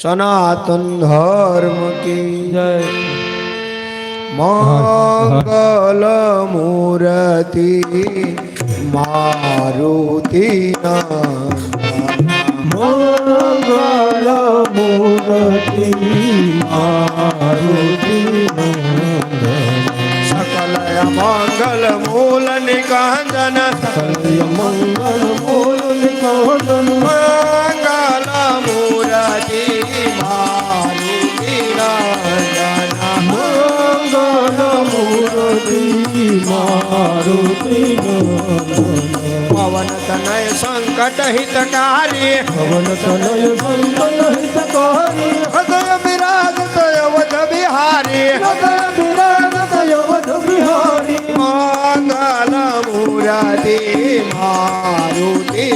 सनातन धर्म की जय। मंगल मूर्ति मारुति मंगल मूर्ति मारुति सकल मंगल मूल निकंदन सकल मंगल मूल निकंदन मंगल मूर्ति मारुति नंदन मंगल मूर्ति मारुति पवन तनय संकट हितकारी पवन तनय संकट हितकारी हृदय विराजत अवध बिहारी हृदय विराजत अवध बिहारी मंगल मूर्ति मारुति